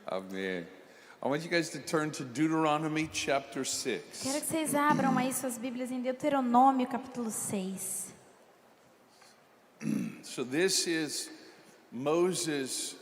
Amém. I want you guys to turn to Deuteronomy chapter 6. Quero que vocês abram aí suas Bíblias em Deuteronômio capítulo 6. So this is Moses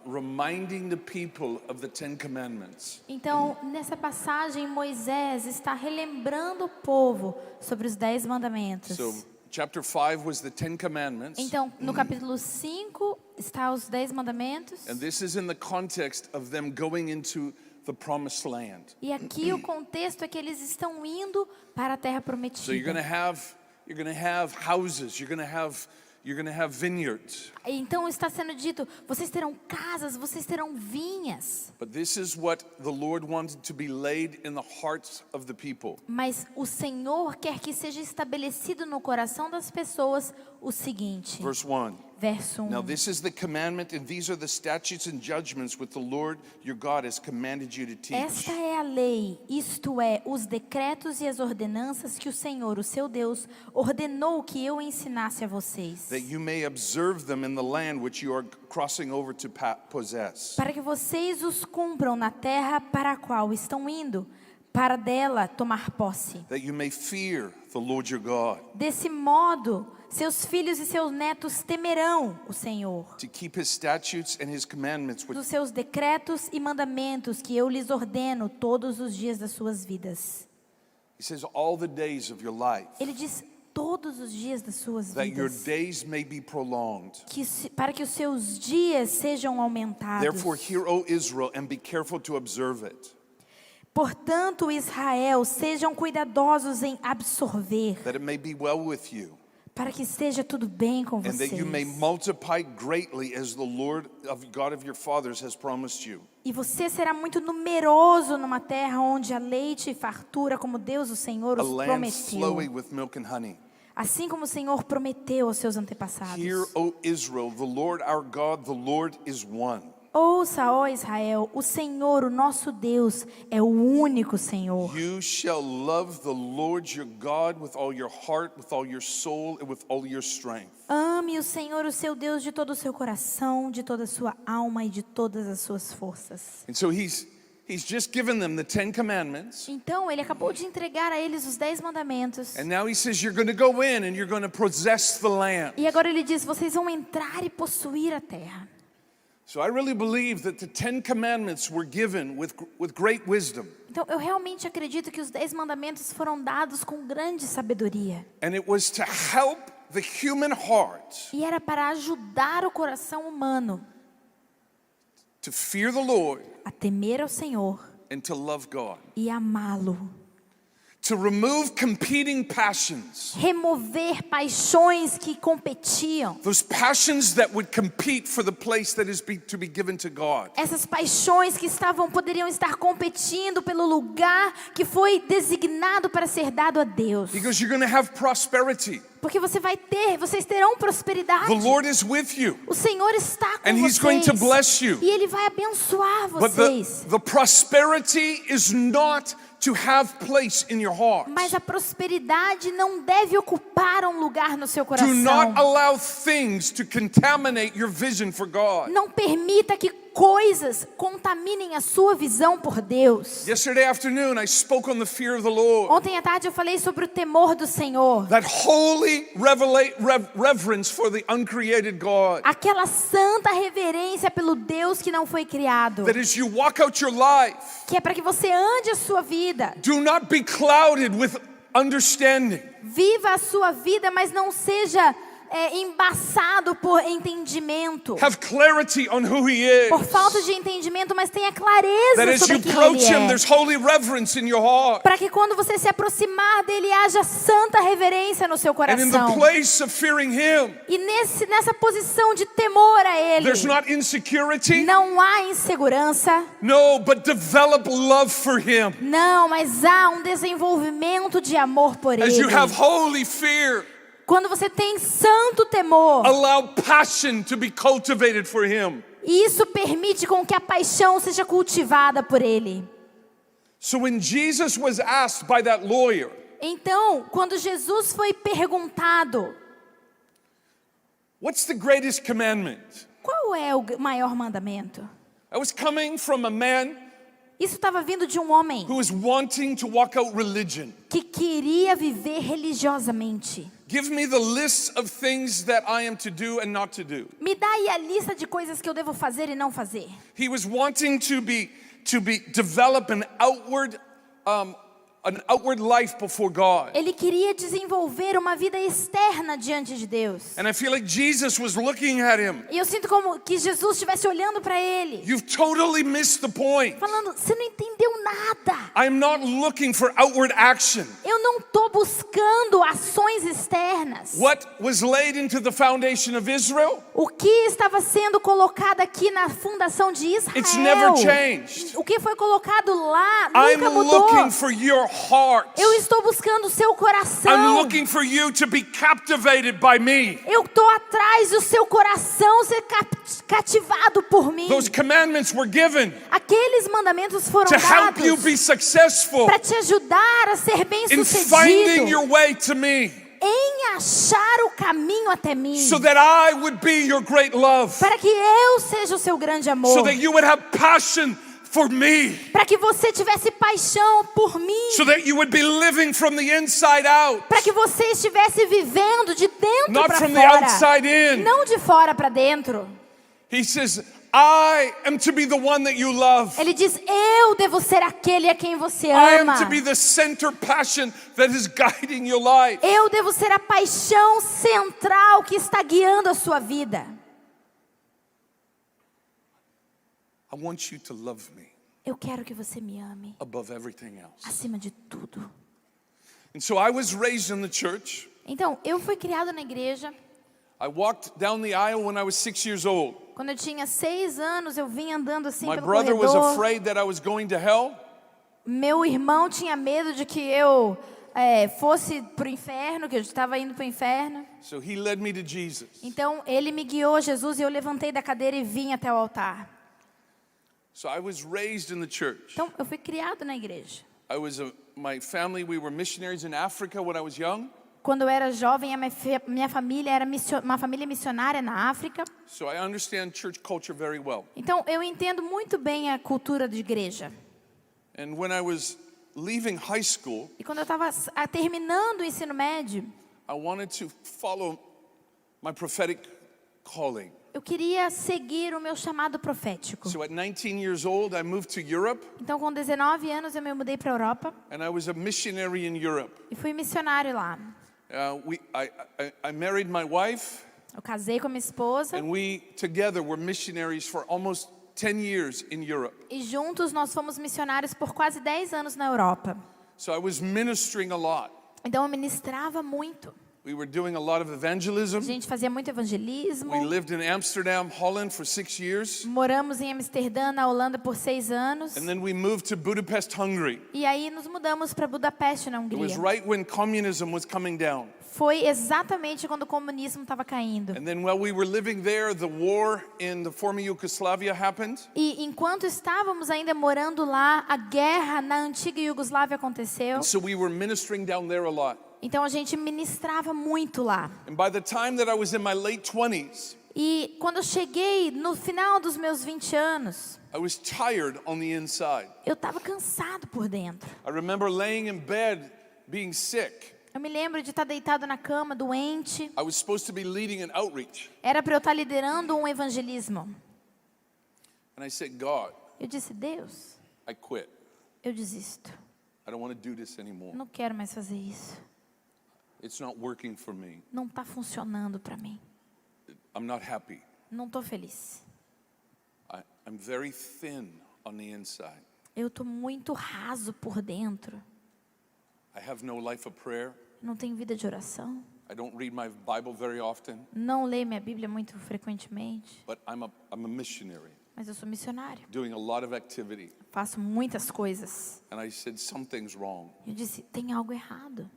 reminding the people of the Ten Commandments. Então, nessa passagem, Moisés está relembrando o povo sobre os 10 mandamentos. So chapter 5 was the Ten Commandments. Então, no capítulo 5 está os 10 mandamentos. And this is in the context of them going into the promised land. E aqui o contexto é que eles estão indo para a terra So you're prometida. going to have houses, you're going to have vineyards. Então está sendo dito, vocês terão casas, vocês terão vinhas. But this is what the Lord wanted to be laid in the hearts of the people. Mas o Senhor quer que seja estabelecido no coração das pessoas o seguinte. Verse 1. Verso 1. Now this is the commandment, and these are the statutes and judgments which the Lord your God has commanded you to teach. Esta é a lei, isto é, os decretos e as ordenanças que o Senhor, o seu Deus, ordenou que eu ensinasse a vocês. That you may observe them in the land which you are crossing over to possess. Para que vocês os cumpram na terra para a qual estão indo, para dela tomar posse. That you may fear the Lord your God. Desse modo, seus filhos e seus netos temerão o Senhor. To keep his statutes and his commandments which Dos seus decretos e mandamentos que eu lhes ordeno todos os dias das suas vidas. he says all the days of your life. Ele diz todos os dias das suas That your vidas. days may be prolonged. Para que os seus dias sejam aumentados. Therefore hear, O Israel, and be careful to observe it. Portanto, Israel, sejam cuidadosos em absorver, That it may be well with you. para que esteja tudo bem com And that you may vocês. multiply greatly as the Lord of God of your fathers has promised you. E você será muito numeroso numa terra onde há leite e fartura, como Deus, o Senhor, A os land prometeu. flowing with milk and honey. Assim como o Senhor prometeu aos seus antepassados. Hear, O Israel, the Lord our God, the Lord is one. Ouça, ó Israel, o Senhor, o nosso Deus, é o único Senhor. You shall love the Lord your God with all your heart, with all your soul, and with all your strength. Ame o Senhor, o seu Deus, de todo o seu coração, de toda a sua alma e de todas as suas forças. And so he's just given them the Ten Commandments. Então, ele acabou de entregar a eles os 10 mandamentos. And now he says you're going to go in and you're going to possess the land. E agora ele diz, vocês vão entrar e possuir a terra. So I really believe that the Ten Commandments were given with great wisdom. Então, eu realmente acredito que os 10 mandamentos foram dados com grande sabedoria. And it was to help the human heart E era para ajudar o coração humano to fear the Lord a temer ao Senhor and to love God. e amá-lo. To remove competing passions. Remover paixões que competiam. Those passions that would compete for the place that is to be given to God. Essas paixões que poderiam estar competindo pelo lugar que foi designado para ser dado a Deus. Because you're going to have prosperity. Porque vocês terão prosperidade. The Lord is with you. O Senhor está com And He's vocês. going to bless you. E Ele vai abençoar But vocês. the prosperity is not to have place in your heart. Mas a prosperidade não deve ocupar um lugar no seu Do coração. not allow things to contaminate your vision for God. Não permita que coisas contaminem a sua visão por Deus. Yesterday afternoon, I spoke on the fear of the Lord. Ontem à tarde eu falei sobre o temor do Senhor. That holy reverence for the uncreated God. Aquela santa reverência pelo Deus que não foi criado. That as you walk out your life, Que é para que você ande a sua vida. do not be clouded with understanding. Viva a sua vida, mas não seja embaçado por entendimento. Have clarity on who He is. Por falta de entendimento, mas tenha That clareza as you sobre quem approach Ele Him, é. there's holy reverence in your heart. Para que quando você se aproximar dele, haja santa reverência no seu And in the coração. place of fearing Him, E nessa posição de temor a Ele, there's not insecurity. não há insegurança. No, but develop love for Him. Não, mas há um desenvolvimento de amor por As Ele. you have holy fear, Quando você tem santo temor, allow passion to be cultivated for Him. isso permite com que a paixão seja cultivada por Ele. So when Jesus was asked by that lawyer, Então, quando Jesus foi perguntado, what's the greatest commandment? qual é o maior mandamento? I was coming from a man Isso estava vindo de um homem who was wanting to walk out religion. que queria viver religiosamente. Give me the list of things that I am to do and not to do. Me dá aí a lista de coisas que eu devo fazer e não fazer. He was wanting to develop an outward life before God. Ele queria desenvolver uma vida externa diante de Deus. And I feel like Jesus was looking at him. E eu sinto como que Jesus estivesse olhando para ele, You've totally missed the point. falando: você não entendeu nada. I'm not looking for outward action. Eu não estou buscando ações externas. What was laid into the foundation of Israel? O que estava sendo colocado aqui na fundação de Israel, It's never changed. o que foi colocado lá I'm nunca mudou. looking for your heart. Eu estou buscando o seu I'm coração. looking for you to be captivated by me. Eu estou atrás do seu coração ser cativado por mim. Those commandments were given Aqueles mandamentos foram to help you dados be successful para te ajudar a ser in finding bem-sucedido, your way to me, em achar o caminho até mim, so that I would be your great love, para que eu seja o seu grande amor, so that you would have passion for me, para que você tivesse paixão por mim, so that you would be living from the inside out, para que você estivesse vivendo de dentro not para from the fora, outside in. não de fora para dentro. He says, I am to be the one that you love. Ele diz: eu devo ser aquele a quem você I am ama. to be the center passion that is guiding your life. Eu devo ser a paixão central que está guiando a sua vida. I want you to love me Eu quero que você me ame above everything else. acima de tudo. And so I was raised in the church. Então, eu fui criado na igreja. I walked down the aisle when I was 6 years old. Quando eu tinha 6 anos, eu vinha andando assim My pelo brother was corredor. afraid that I was going to hell. Meu irmão tinha medo de que eu fosse para o inferno, que eu estava indo para o inferno. So he led me to Jesus. Então, ele me guiou a Jesus e eu levantei da cadeira e vim até o altar. So I was raised in the church. Então, eu fui criado na igreja. My family, we were missionaries in Africa when I was young. Quando eu era jovem, a minha família era uma família missionária na África. So I understand church culture very well. Então, eu entendo muito bem a cultura de igreja. And when I was leaving high school, E quando eu estava terminando o ensino médio, I wanted to follow my prophetic calling. eu queria seguir o meu chamado profético. So at 19 years old, I moved to Europe, Então, com 19 anos, eu me mudei para a Europa and I was a missionary in Europe. e fui missionário lá. I married my wife, Eu casei com a minha esposa and we together were missionaries for almost 10 years in Europe. e juntos nós fomos missionários por quase 10 anos na Europa. So I was ministering a lot. Então, eu ministrava muito. We were doing a lot of A evangelism. gente fazia muito evangelismo. We lived in Amsterdam, Holland for 6 years. Moramos em Amsterdã, na Holanda, por 6 anos. And then we moved to Budapest, Hungary. E aí nos mudamos para Budapeste, na It was Hungria. right when communism was coming down. Foi exatamente quando o comunismo estava caindo. And then while we were living there, the war in the former Yugoslavia happened. E enquanto estávamos ainda morando lá, a guerra na antiga Iugoslávia aconteceu. And so we were ministering down there a lot. Então a gente ministrava muito lá. And by the time that I was in my late 20s, E quando eu cheguei no final dos meus 20 anos, I was tired on the inside. eu estava cansado por dentro. I remember laying in bed being sick. Eu me lembro de estar deitado na cama, doente. I was supposed to be leading an outreach. Era para eu estar liderando um evangelismo. And I said, God, Eu disse: Deus, I quit. eu desisto. I don't want to do this anymore. Eu não quero mais fazer isso. It's not working for me. Não está funcionando para mim. I'm not happy. Não estou feliz. I'm very thin on the inside. Eu estou muito raso por dentro. I have no life of prayer. Não tenho vida de oração. I don't read my Bible very often, Não leio minha Bíblia muito frequentemente. but I'm a missionary Mas eu sou missionário. doing a lot of activity. Faço muitas coisas. And I said, something's wrong. Eu disse: tem algo errado.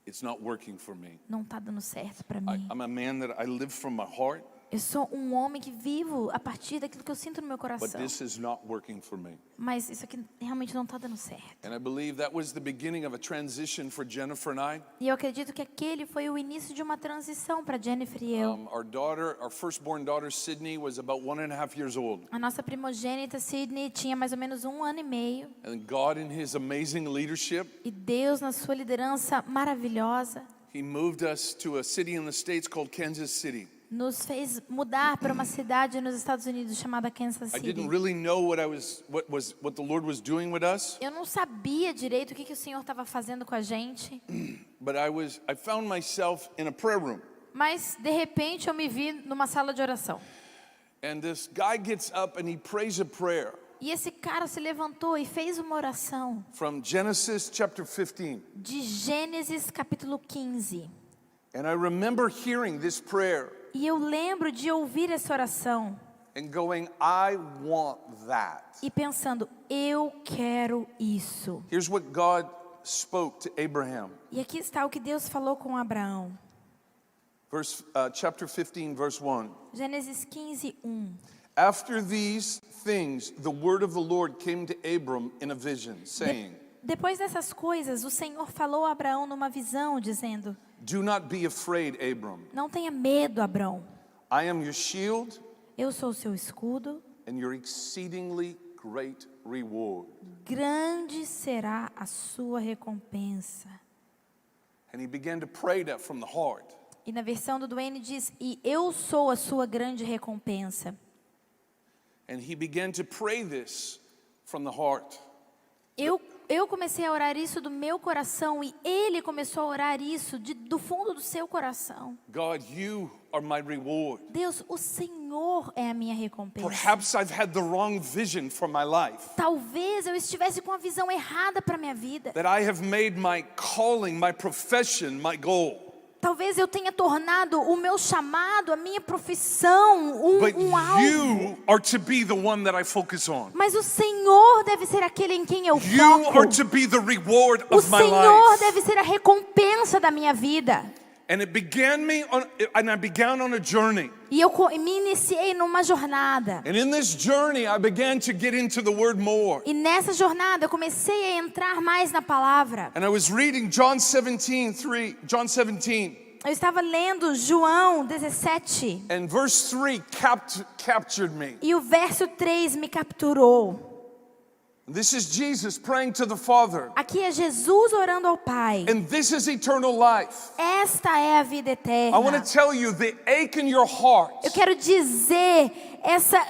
It's not working for me. Não está dando certo para mim. I'm a man that I live from my heart. Eu sou um homem que vivo a partir daquilo que eu sinto no meu But coração. this is not working for me. Mas isso aqui realmente não está dando certo. And I believe that was the beginning of a transition for Jennifer and I. E eu acredito que aquele foi o início de uma transição para Jennifer e eu. Our firstborn daughter, Sydney, was about 1.5 years old. A nossa primogênita, Sydney, tinha mais ou menos 1 ano e meio. And God, in His amazing leadership, E Deus, na sua liderança maravilhosa, He moved us to a city in the States called Kansas City. nos fez mudar para uma cidade nos Estados Unidos chamada Kansas I City. didn't really know what the Lord was doing with us, Eu não sabia direito o que o Senhor estava fazendo com a gente, but I found myself in a prayer room. mas de repente eu me vi numa sala de oração. And this guy gets up and he prays a prayer E esse cara se levantou e fez uma oração from Genesis chapter 15. de Gênesis capítulo 15. And I remember hearing this prayer E eu lembro de ouvir essa oração and going, I want that. e pensando, eu quero isso. Here's what God spoke to Abraham. E aqui está o que Deus falou com Abraão. Chapter 15, verse 1. Gênesis 15, 1. After these things, the word of the Lord came to Abram in a vision, saying, Depois dessas coisas, o Senhor falou a Abraão numa visão, dizendo, Do not be afraid, Abram. não tenha medo, Abraão. I am your shield Eu sou o seu escudo, and your exceedingly great reward. grande será a sua recompensa. And he began to pray that from the heart. E na versão do Duane diz, e eu sou a sua grande recompensa. And he began to pray this from the heart. Eu comecei a orar isso do meu coração e ele começou a orar isso do fundo do seu coração. God, you are my reward. Deus, o Senhor é a minha recompensa. Perhaps I've had the wrong vision for my life. Talvez eu estivesse com a visão errada para minha vida. That I have made my calling, my profession, my goal. Talvez eu tenha tornado o meu chamado, a minha profissão, But alvo. you are to be the one that I focus on. Mas o Senhor deve ser aquele em quem eu You foco. are to be the reward O of my Senhor life. deve ser a recompensa da minha vida. And I began on a journey. E eu me iniciei numa jornada. And in this journey, I began to get into the word more. E nessa jornada eu comecei a entrar mais na palavra. And I was reading John 17. Eu estava lendo João 17. And verse 3 captured me. E o verso 3 me capturou. This is Jesus praying to the Father. Aqui é Jesus orando ao Pai. And this is eternal life. Esta é a vida I want eterna. to tell you the ache in your heart. Eu quero dizer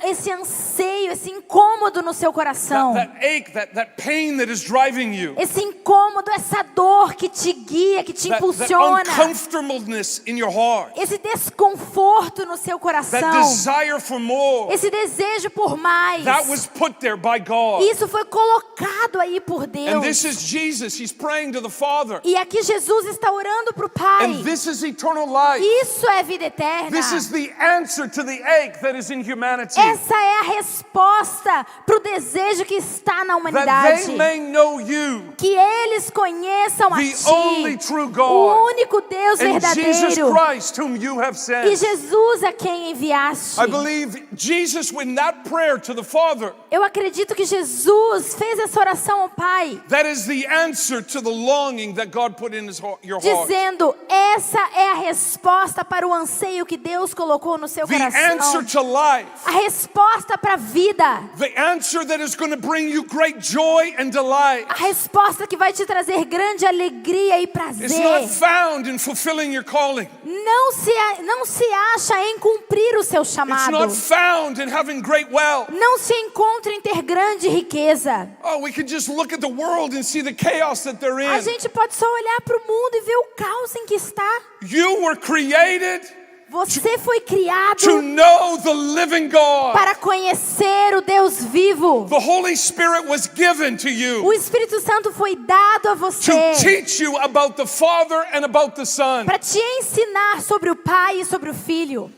esse anseio, esse incômodo no seu coração. That ache, that pain that is driving you. Esse incômodo, essa dor que te guia, que te That impulsiona. uncomfortableness in your heart. Esse desconforto no seu That coração. desire for more. Esse desejo por mais. That was put there by God. Isso foi colocado aí por And Deus. this is Jesus. He's praying to the Father. E aqui Jesus está orando para o Pai. And this is eternal life. Isso é vida eterna. This is the answer to the ache that is in humanity. Essa é a resposta para o desejo que está na That humanidade. they may know you, Que eles conheçam a the Ti, only true o God, único Deus and Jesus verdadeiro, Christ whom you have e sent. Jesus a quem enviaste. I believe Jesus, with that prayer to the Father, Eu acredito que Jesus fez essa oração ao Pai, that is the answer to the longing that God put in your heart. dizendo, essa é a resposta para o anseio que Deus colocou no seu The answer coração. to life. A resposta para a vida. The answer that is going to bring you great joy and delight. A resposta que vai te trazer grande alegria e It's prazer. not found in fulfilling your calling. Não se acha em cumprir o seu It's chamado. not found in having great wealth. Não se encontra em ter grande riqueza. Oh, we can just look at the world and see the chaos that they're A in. gente pode só olhar para o mundo e ver o caos em que está. You were created Você foi criado to know the living God. para conhecer o Deus vivo. The Holy Spirit was given to O you Espírito Santo foi dado a to você teach you about the Father and about the Son. para te ensinar sobre o Pai e sobre o Filho.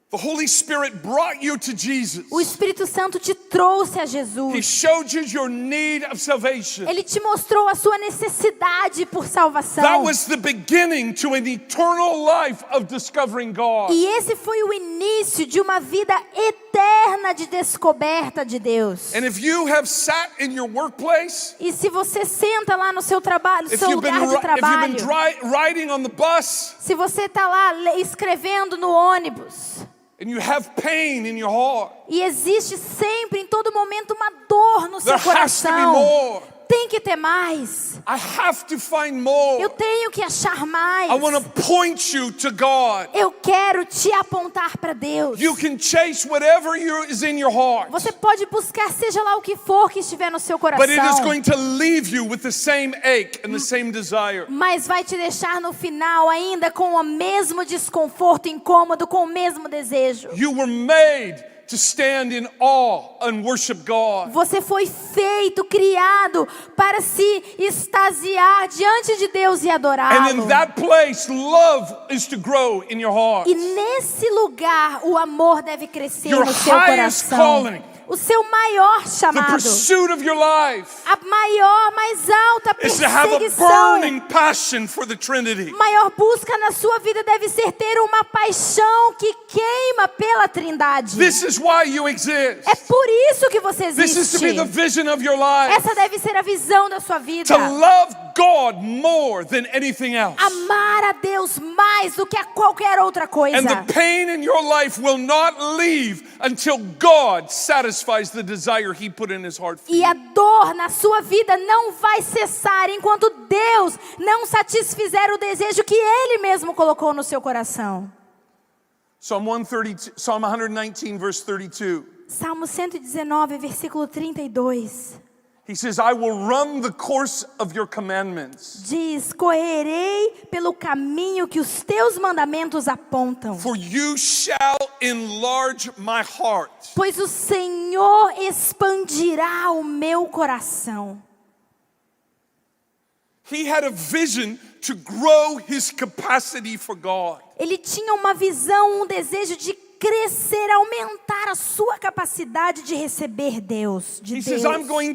The Holy Spirit brought you to Jesus. O Espírito Santo te trouxe a He Jesus. showed you your need of salvation. Ele te mostrou a sua necessidade por That salvação. was the beginning to an eternal life of discovering God. E esse foi o início de uma vida eterna de descoberta de Deus. And if you have sat in your workplace, E se você senta lá no seu trabalho, no if seu you've been, lugar de if you've been trabalho, riding on the bus, se você está lá escrevendo no ônibus, and you have pain in your heart, e existe sempre, em todo momento, uma dor no seu there has to be coração, more. tem que ter mais. I have to find more. Eu tenho que achar mais. I want to point you to God. Eu quero te apontar para Deus. You can chase whatever is in your heart, Você pode buscar seja lá o que for que estiver no seu but it is coração, going to leave you with the same ache and the same desire. mas vai te deixar no final ainda com o mesmo desconforto, incômodo, com o mesmo desejo. You were made to stand in awe and worship God. Você foi feito, criado para se extasiar diante de Deus e And adorá-lo. in that place, love is to grow in your heart. E nesse lugar o amor deve crescer Your no seu highest coração. calling. O seu maior The chamado, pursuit of your life a maior, mais alta is to have a perseguição, burning passion for the Trinity. maior busca na sua vida deve ser ter uma paixão que queima pela Trindade. This is why you exist. É por isso que você This is to be existe. the vision of your life. Essa deve ser a visão da sua vida. To love God more than anything else. Amar a Deus mais do que a qualquer outra coisa. And the pain in your life will not leave until God satisfies the desire He put in His heart for E you. a dor na sua vida não vai cessar enquanto Deus não satisfizer o desejo que Ele mesmo colocou no seu coração. Psalm 119, verse 32. Salmo 119, versículo 32. He says, I will run the course of your commandments, Diz: correrei pelo caminho que os teus mandamentos apontam, for you shall enlarge my heart. pois o Senhor expandirá o meu coração. He had a vision to grow his capacity for God. Ele tinha uma visão, um desejo de crescer, aumentar a sua capacidade de receber Deus, de He Deus. says, I'm going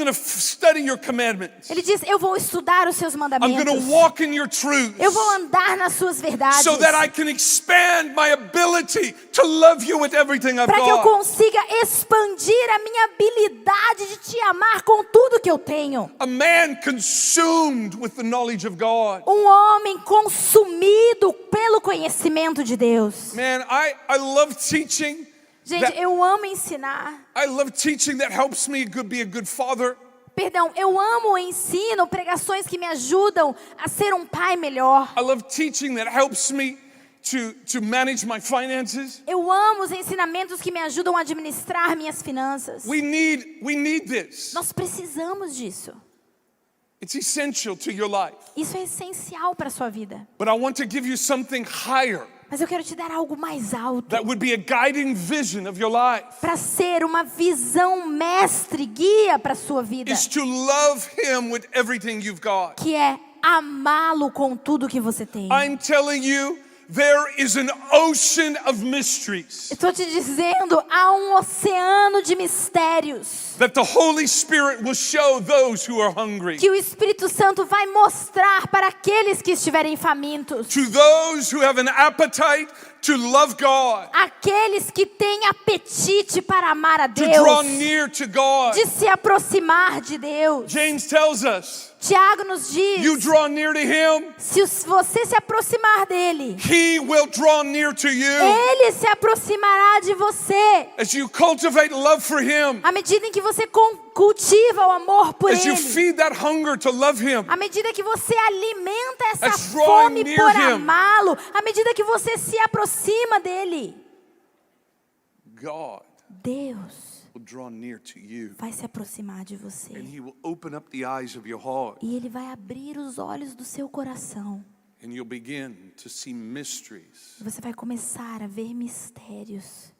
to study your commandments. Ele diz: eu vou estudar os seus I'm mandamentos. going to walk in your truths, Eu vou andar nas suas verdades. so that I can expand my ability to love you with everything I've Para que eu got. consiga expandir a minha habilidade de te amar com tudo que eu tenho. A man consumed with the knowledge of God. Um homem consumido pelo conhecimento de Deus. Man, I love teaching. Gente, eu amo ensinar. I love teaching that helps me be a good father. Perdão, eu amo o ensino, pregações que me ajudam a ser um pai melhor. I love teaching that helps me to manage my finances. Eu amo os ensinamentos que me ajudam a administrar minhas finanças. We need this. Nós precisamos disso. It's essential to your life. Isso é essencial para a sua vida. But I want to give you something higher Mas eu quero te dar algo mais alto. that would be a guiding vision of your life. Para ser uma visão mestre, guia para a sua vida. Is to love him with everything you've got. Que é amá-lo com tudo que você tem. I'm telling you, there is an ocean of mysteries Estou te dizendo, há um oceano de mistérios that the Holy Spirit will show those who are hungry. que o Espírito Santo vai mostrar para aqueles que estiverem famintos. To those who have an appetite to love God, Aqueles que têm apetite para amar a to draw Deus, near to God. de se aproximar de Deus. James tells us, Tiago nos you diz, draw near to him, se você se aproximar dele, he will draw near to you. ele se aproximará de você. As you cultivate love for him, À medida em que você cultiva o amor por as you ele, feed that hunger to love him, à medida que você alimenta essa As drawing fome near por him. amá-lo, à medida que você se aproxima dele, God Deus will draw near to you. vai se aproximar de você. And he will open up the eyes of your heart. E ele vai abrir os olhos do seu coração. And you'll begin to see mysteries Você vai começar a ver mistérios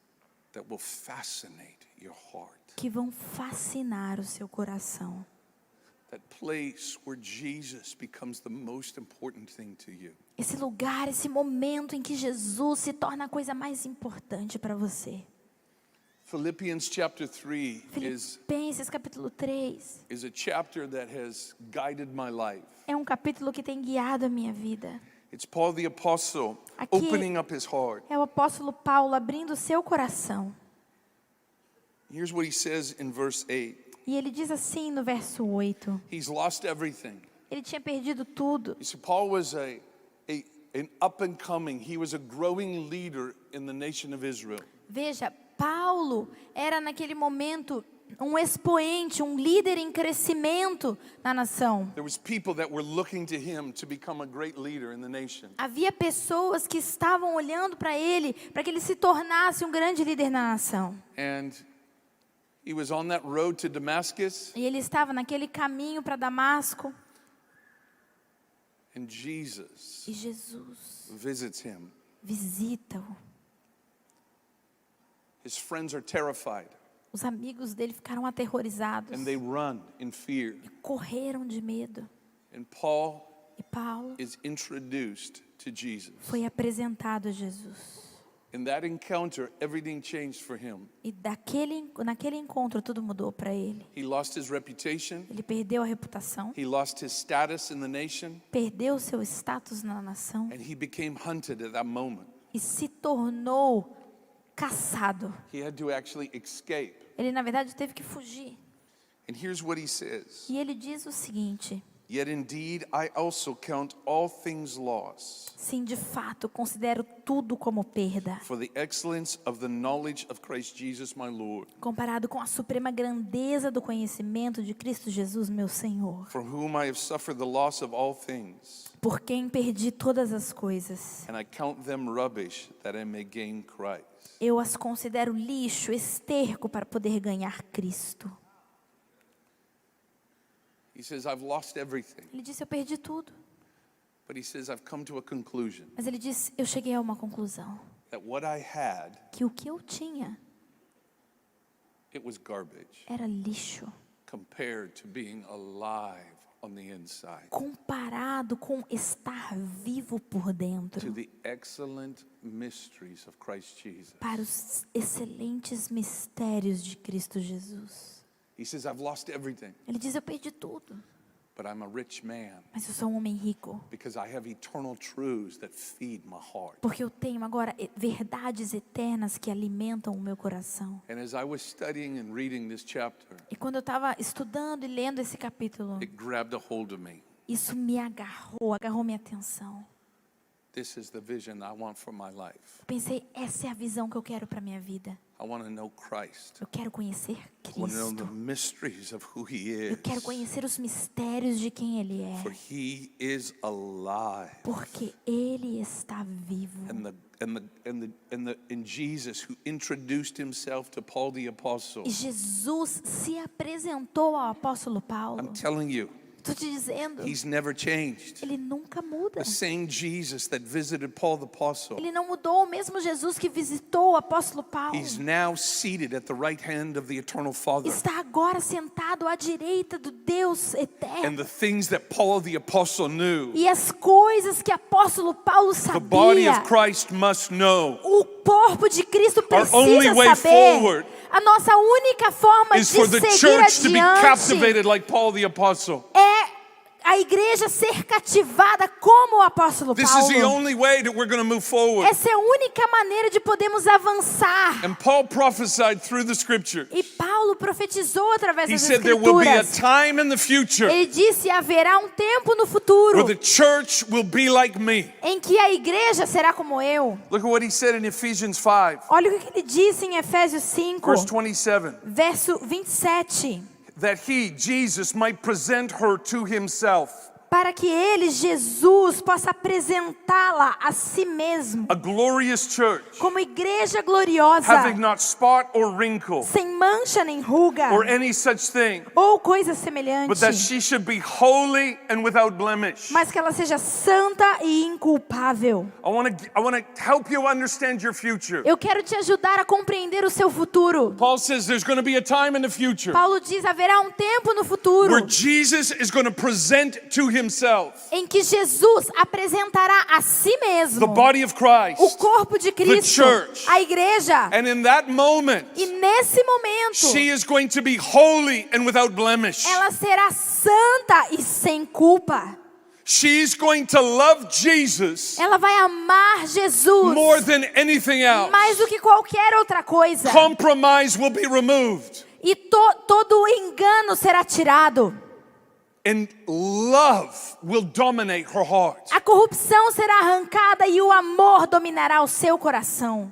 that will fascinate your heart. que vão fascinar o seu coração. That place where Jesus becomes the most important thing to you. Esse lugar, esse momento em que Jesus se torna a coisa mais importante para você. Philippians chapter 3 Filipenses capítulo 3 is a chapter that has guided my life. é um capítulo que tem guiado a minha vida. It's Paul the Apostle Aqui opening up his heart. é o apóstolo Paulo abrindo o seu coração. Here's what he says in verse 8. E ele diz assim no verso 8. He's lost everything. Ele tinha perdido tudo. You see, Paul was an up and coming, he was a growing leader in the nation of Israel. Veja, Paulo era naquele momento um expoente, um líder em crescimento na nação. There was people that were looking to him to become a great leader in the nation. Havia pessoas que estavam olhando para ele, para que ele se tornasse um grande líder na nação. And he was on that road to Damascus, E ele estava naquele caminho para Damasco. and Jesus E Jesus visits him. visita-o. His friends are terrified, Os amigos dele ficaram aterrorizados. and they run in fear. Correram de medo. And Paul E Paulo is introduced to Jesus. foi apresentado a Jesus. In that encounter, everything changed for him. E naquele encontro tudo mudou para ele. He lost his reputation. Ele perdeu a reputação, He lost his status in the nation, perdeu seu status na nação and he became hunted at that moment. e se tornou caçado. He had to actually escape. Ele, na verdade, teve que fugir. And here's what he says. E ele diz o seguinte: Yet indeed I also count all things lost sim, de fato, considero tudo como perda, for the excellence of the knowledge of Christ Jesus my Lord, comparado com a suprema grandeza do conhecimento de Cristo Jesus, meu Senhor, for whom I have suffered the loss of all things, por quem perdi todas as coisas. and I count them rubbish that I may gain Christ. Eu as considero lixo, esterco para poder ganhar Cristo. He says, I've lost everything. Ele disse: eu perdi tudo. But he says, I've come to a conclusion Mas ele disse: eu cheguei a uma conclusão. that what I had, Que o que eu tinha it was garbage era lixo, compared to being alive on the inside, comparado com estar vivo por to dentro, the excellent mysteries of Christ Jesus. para os excelentes mistérios de Cristo Jesus. He says, I've lost everything, Ele diz: eu perdi tudo, but I'm a rich man mas eu sou um homem rico, because I have eternal truths that feed my heart. porque eu tenho agora verdades eternas que alimentam o meu coração. And as I was studying and reading this chapter, E quando eu estava estudando e lendo esse capítulo, it grabbed a hold of me. isso me agarrou minha atenção. This is the vision I want for my life. Eu pensei: essa é a visão que eu quero para minha vida. I want to know Christ. Eu quero conhecer I want to know the Cristo. mysteries of who He Eu is. quero conhecer os mistérios de quem Ele é. For He is alive. Porque Ele está vivo. And Jesus, who introduced Himself to Paul the Apostle, E Jesus se apresentou ao apóstolo I'm Paulo. telling you, Estou te dizendo, He's never changed. Ele nunca muda. The same Jesus that visited Paul the Apostle, Ele não mudou. O mesmo Jesus que visitou o apóstolo Paulo He's now seated at the right hand of the eternal Father. está agora sentado à direita do Deus And eterno. the things that Paul the Apostle knew, E as coisas que o apóstolo Paulo the body sabia, of Christ must know, o corpo de Cristo only precisa way saber. forward A nossa única forma de is for the seguir church to be adiante captivated like Paul the Apostle. é a igreja ser cativada como o apóstolo This is the Paulo. only way that we're going to move forward. Essa é a única maneira de podermos avançar. And Paul prophesied through the scripture. E Paulo profetizou através He das said there will be a escrituras. time in the future Ele disse: haverá um tempo no where futuro the church will be like me. em que a igreja será como eu. Look at what he said in Ephesians 5, Olha o que ele disse em Efésios 5, verse 27. verso 27. That he, Jesus, might present her to himself para que ele, Jesus, possa apresentá-la a si mesmo a glorious church, como igreja gloriosa, having not spot or wrinkle sem mancha nem ruga or any such thing, ou coisa but semelhante, that she should be holy and without blemish. mas que ela seja santa e inculpável. I want to help you understand your future. Eu quero te ajudar a compreender o seu futuro. Paul says there's going to be a time in the future Paulo diz, haverá um tempo no futuro where Jesus is going to present to himself em que Jesus apresentará a si mesmo the body of o Christ. corpo de Cristo, church. a igreja. And in that moment, E nesse momento, she is going to be holy and without blemish. ela será santa e sem culpa. She's going to love Jesus Ela vai amar Jesus more than anything else. mais do que qualquer outra coisa. Compromise will be removed. E todo o engano será tirado. And love will dominate her heart. A corrupção será arrancada e o amor dominará o seu coração.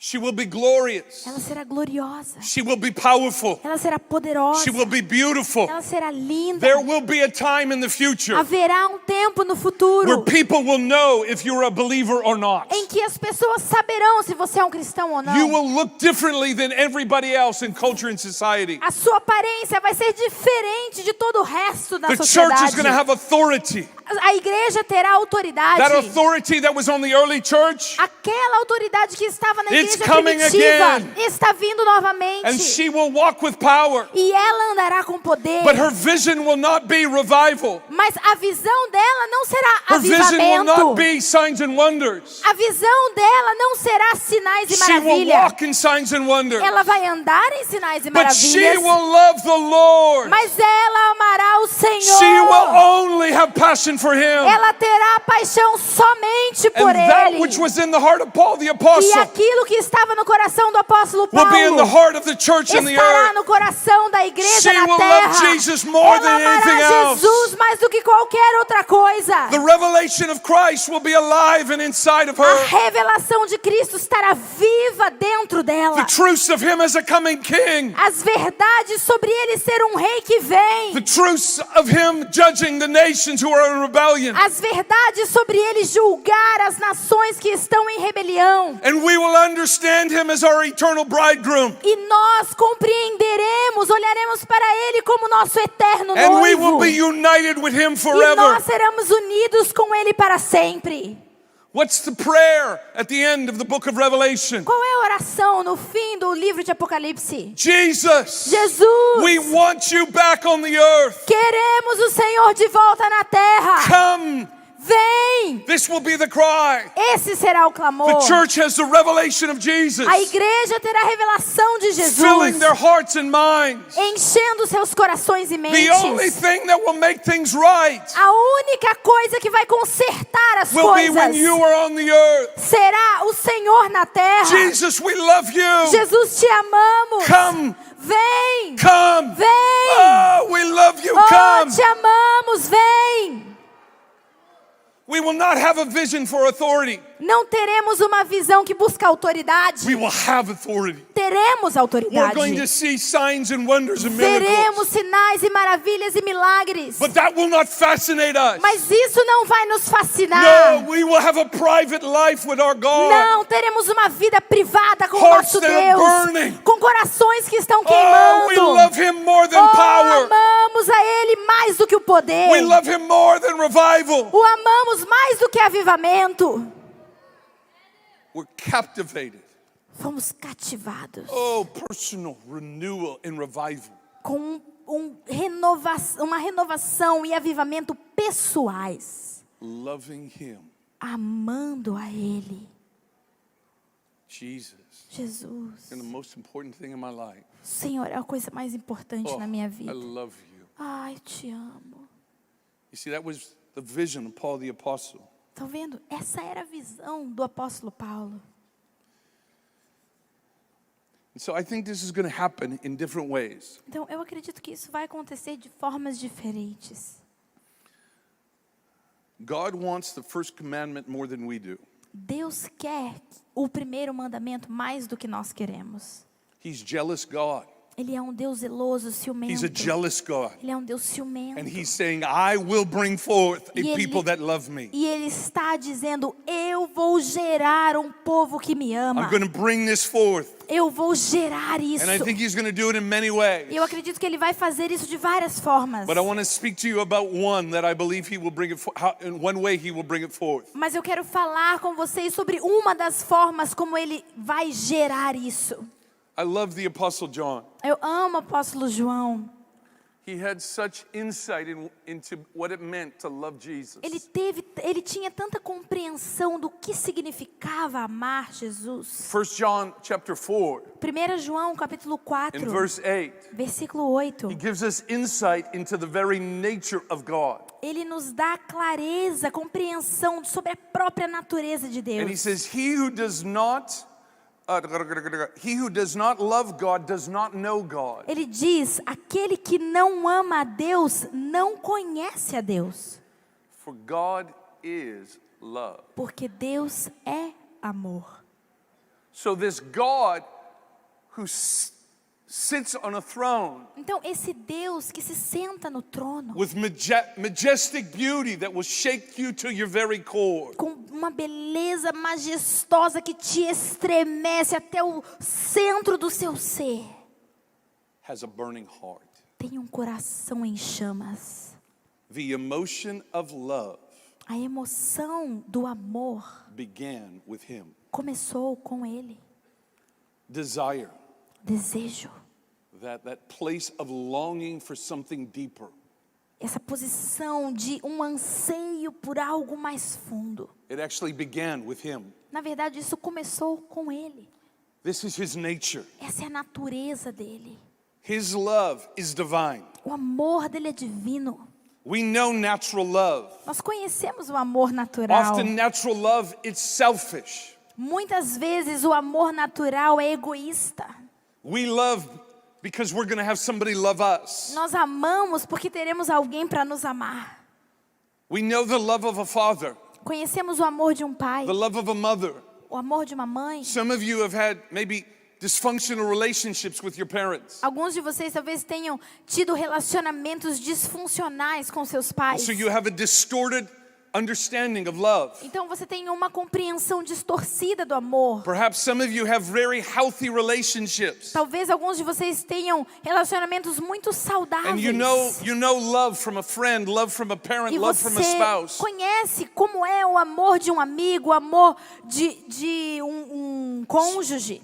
She will be glorious. Ela será gloriosa. She will be powerful. Ela será poderosa. She will be beautiful. Ela será linda. There will be a time in the future Haverá um tempo no where futuro people will know if you're a believer or not. em que as pessoas saberão se você é um cristão ou You não. will look differently than everybody else in culture and society. A sua aparência vai ser diferente de todo o resto da The church is sociedade. going to have authority. A igreja terá autoridade. That authority that was on the early church, Aquela autoridade que estava na It's igreja coming primitiva again. está vindo novamente. and she will walk with power. E ela andará com poder. But her vision will not be revival. Mas a visão dela não será Her vision will not avivamento. be signs and wonders. A visão dela não será sinais e She will maravilhas. walk in signs and wonders. Ela vai andar em sinais e But she maravilhas. will love the Lord. Mas ela amará o Senhor. She will only have passion for Him. Ela terá paixão somente por And that Ele. which was in the heart of Paul the E Apostle aquilo que estava no coração do apóstolo will be in the Paulo heart of the church and the estará earth. no coração da igreja She na will terra. love Jesus more Ela than amará anything else. Jesus mais do que qualquer outra coisa. The revelation of Christ will be alive and inside of A her. revelação de Cristo estará viva dentro dela. The truths of Him as a coming King. As verdades sobre Ele ser um rei que vem. The truths of Him judging the nations who are in rebellion. As verdades sobre Ele julgar as nações que estão em rebelião. And we will understand Him as our eternal bridegroom. E nós compreenderemos, olharemos para Ele como nosso eterno And we will noivo. be united with Him E forever. nós seremos unidos com Ele para sempre. What's the prayer at the end of the book of Revelation? Qual é a oração no fim do livro de Apocalipse? Jesus, Jesus, we want you back on the earth. queremos o Senhor de volta na terra. Come. Vem! This will be the cry. Esse será o clamor. The church has the revelation of Jesus, A igreja terá a revelação de filling Jesus, their hearts and minds. enchendo seus corações e The only mentes. thing that will make things right A única coisa que vai consertar as will be when coisas you are on the earth. será o Senhor na terra. Jesus, we love you. Jesus, te amamos. Come, Vem! come. Vem! Oh, we love you. Oh, Come. te amamos, vem! We will not have a vision for authority. Não teremos uma visão que busca autoridade. We will have authority. Teremos We're autoridade. going to see signs and wonders and Veremos miracles. sinais e maravilhas e milagres. But that will not fascinate us. Mas isso não vai nos fascinar. No, we will have a private life with our God. Não, teremos uma vida privada com o Hearts nosso that are Deus. burning. Com corações que estão Oh, queimando. we love Him more than power. Amamos a Ele mais do que o poder. We love Him more than revival. O amamos mais do que avivamento. We're captivated. Fomos cativados Oh, personal renewal and revival. com uma renovação e avivamento pessoais. Loving Him. Amando a Ele. Jesus. Jesus. And the most important thing in my life. Senhor, é a coisa mais importante Oh, na minha I vida. love you. Ai, te amo. You see, that was the vision of Paul the Apostle. Estão vendo? Essa era a visão do apóstolo Paulo. And so I think this is going to happen in different ways. Então, eu acredito que isso vai acontecer de formas diferentes. God wants the first commandment more than we do. Deus quer o primeiro mandamento mais do que nós queremos. He's jealous God. Ele é um Deus zeloso, He's a ciumento. jealous God. Ele é um Deus ciumento. And he's saying, I will bring forth a E ele- people that love me. E ele está dizendo, eu vou gerar um povo que me ama. I'm going to bring this forth. Eu vou gerar isso. And I think he's going to do it in many ways. Eu acredito que ele vai fazer isso de várias formas. But I want to speak to you about one that I believe he will bring it in one way he will bring it forth. Mas eu quero falar com vocês sobre uma das formas como ele vai gerar isso. I love the Apostle John. Eu amo o apóstolo João. He had such insight into what it meant to love Jesus. Ele tinha tanta compreensão do que significava amar Jesus. 1 John chapter 4, 1 João capítulo 4, in verse 8, versículo 8. he gives us insight into the very nature of God. Ele nos dá clareza, compreensão sobre a própria natureza de And he Deus. says, he who does not love God does not know God. Ele diz, aquele que não ama a Deus não conhece a Deus, For God is love. porque Deus é amor. So this God who sits on a throne Então esse Deus que se senta no trono, with majestic beauty that will shake you to your very core. com uma beleza majestosa que te estremece até o centro do seu ser, Has a burning heart. tem um coração em chamas. The emotion of love A emoção do amor began with him. começou com ele. Desire, Desejo, that place of longing for something deeper. essa posição de um anseio por algo mais fundo. It actually began with him. Na verdade, isso começou com ele. This is his nature. Essa é a natureza dele. His love is divine. O amor dele é divino. We know natural love. Nós conhecemos o amor natural. Often natural love is selfish. Muitas vezes o amor natural é egoísta. We love because we're going to have somebody love us. Nós amamos porque teremos alguém para nos amar. We know the love of a father, Conhecemos o amor de um pai, the love of a mother. o amor de uma mãe. Some of you have had maybe dysfunctional relationships with your parents. Alguns de vocês talvez tenham tido relacionamentos disfuncionais com seus pais. So you have a distorted understanding of love. Então você tem uma compreensão distorcida do amor. Perhaps some of you have very healthy relationships. Talvez alguns de vocês tenham relacionamentos muito saudáveis. And you know love from a friend, love from a parent, E love from a você spouse. conhece como é o amor de um amigo, o amor de um cônjuge.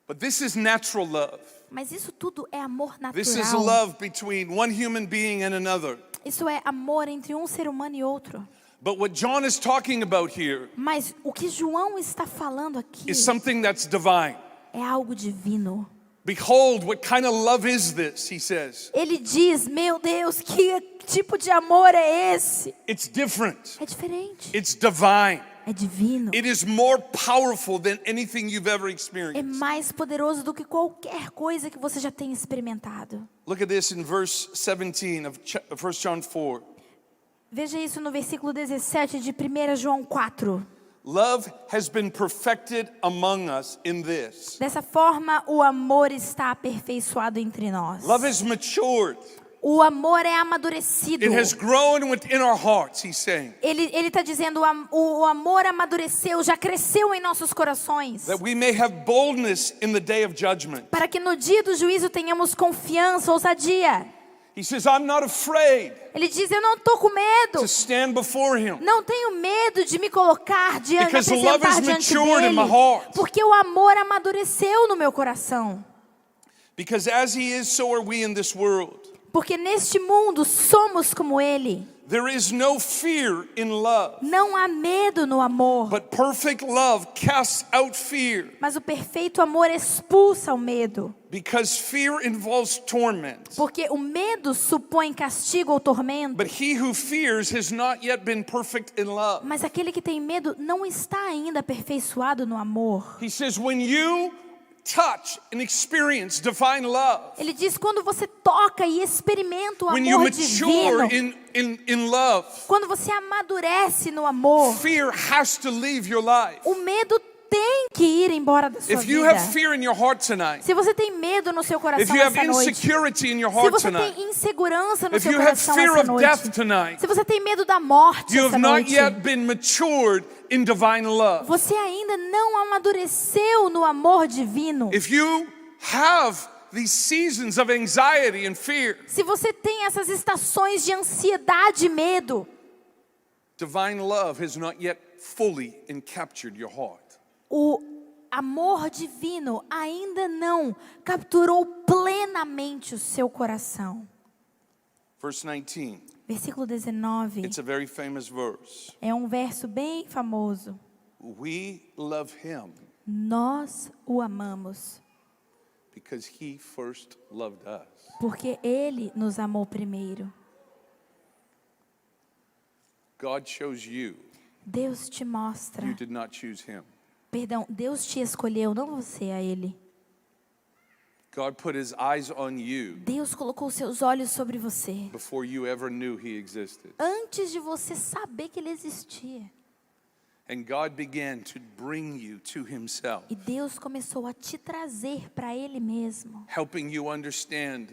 But this is natural love. Mas isso tudo é amor This is natural. love between one human being and another. Isso é amor entre um ser humano e outro. But what John is talking about here Mas o que João está falando aqui is something that's divine. é algo divino. Behold, what kind of love is this, he says. Ele diz, meu Deus, que tipo de amor é esse? It's different. É diferente. It's divine. É divino. It is more powerful than anything you've ever É experienced. mais poderoso do que qualquer coisa que você já tenha experimentado. Look at this in verse 17 of 1 John 4. Veja isso no versículo 17 de 1 João 4. Love has been perfected among us in this. Dessa forma, o amor está aperfeiçoado entre nós. Love has matured. O amor é amadurecido. It has grown within our hearts, he's saying. Ele está dizendo, o amor amadureceu, já cresceu em nossos corações. That we may have boldness in the day of judgment. Para que no dia do juízo tenhamos confiança, ousadia. He says, I'm not afraid Ele diz, eu não estou com medo. to stand before him. Não tenho medo de me colocar diante, Because the love apresentar is diante matured in dele. my heart. Porque o amor amadureceu no meu coração. Because as he is, so are we in this world. Porque neste mundo somos como ele. There is no fear in love, Não há medo no amor. but perfect love casts out fear. Mas o perfeito amor expulsa o medo. Because fear involves torment. Porque o medo supõe castigo ou tormento. But he who fears has not yet been perfect in love. Mas aquele que tem medo não está ainda aperfeiçoado no amor. He says, when you touch and experience divine love, Ele diz, quando você toca e experimenta o when you amor mature divino, in love, quando você amadurece no amor, fear has to leave your life. o medo tem que ir embora da sua If you vida. have fear in your heart tonight, Se você tem medo no seu if coração you have essa noite, insecurity in your se heart você tonight, tem insegurança no if seu you have coração fear essa of death noite, tonight, se você tem medo da morte you essa have not noite, yet been matured in divine love. você ainda não amadureceu no amor divino. If you have these seasons of anxiety and fear, Se você tem essas estações de ansiedade e medo, divine love has not yet fully encaptured your heart. o amor divino ainda não capturou plenamente o seu coração. Verse 19, Versículo 19 it's a very famous verse. é um verso bem famoso. We love him Nós o amamos because he first loved us. porque ele nos amou primeiro. God chose you. Deus te mostra. You did not choose him. Perdão, Deus te escolheu, não você a ele. God put his eyes on you Deus colocou seus olhos sobre você before you ever knew he existed. antes de você saber que ele existia. And God began to bring you to himself, E Deus começou a te trazer para ele mesmo, helping you understand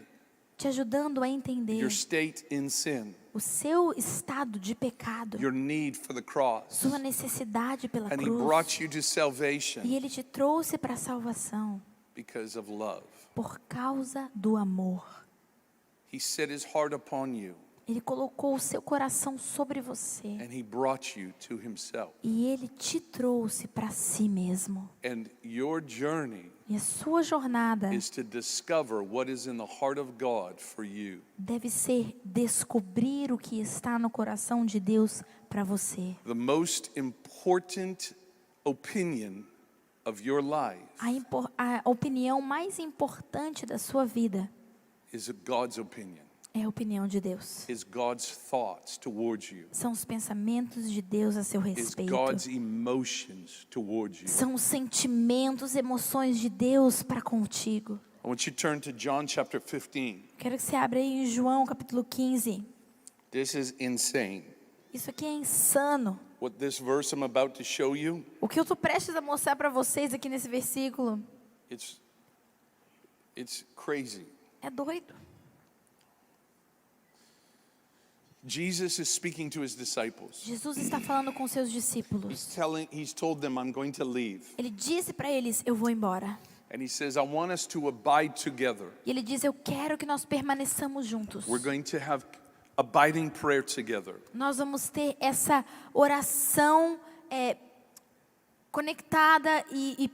te ajudando a entender your state in sin, o seu estado de pecado, your need for the cross. sua necessidade pela And he cruz. brought you to salvation E ele te trouxe para a salvação because of love. por causa do amor. He set his heart upon you Ele colocou o seu coração sobre você. and he brought you to himself. E ele te trouxe para si mesmo. And your journey E a sua jornada is to discover what is in the heart of God for you. deve ser descobrir o que está no coração de Deus para você. The most important opinion of your life A opinião mais importante da sua vida is God's opinion, é a opinião de Deus. is God's thoughts towards you, São os pensamentos de Deus a seu is respeito. God's emotions towards you. São os sentimentos, emoções de Deus para contigo. I want you to turn to John chapter 15. Quero que você abra aí em João capítulo 15. This is insane. Isso aqui é insano. What this verse I'm about to show you, O que eu estou prestes a mostrar para vocês aqui nesse versículo it's crazy. é doido. Jesus is speaking to his disciples. Jesus está falando com seus discípulos. He's told them, I'm going to leave. Ele disse para eles, eu vou embora. And he says, I want us to abide together. E ele diz, eu quero que nós permaneçamos juntos. We're going to have abiding prayer together. Nós vamos ter essa oração conectada e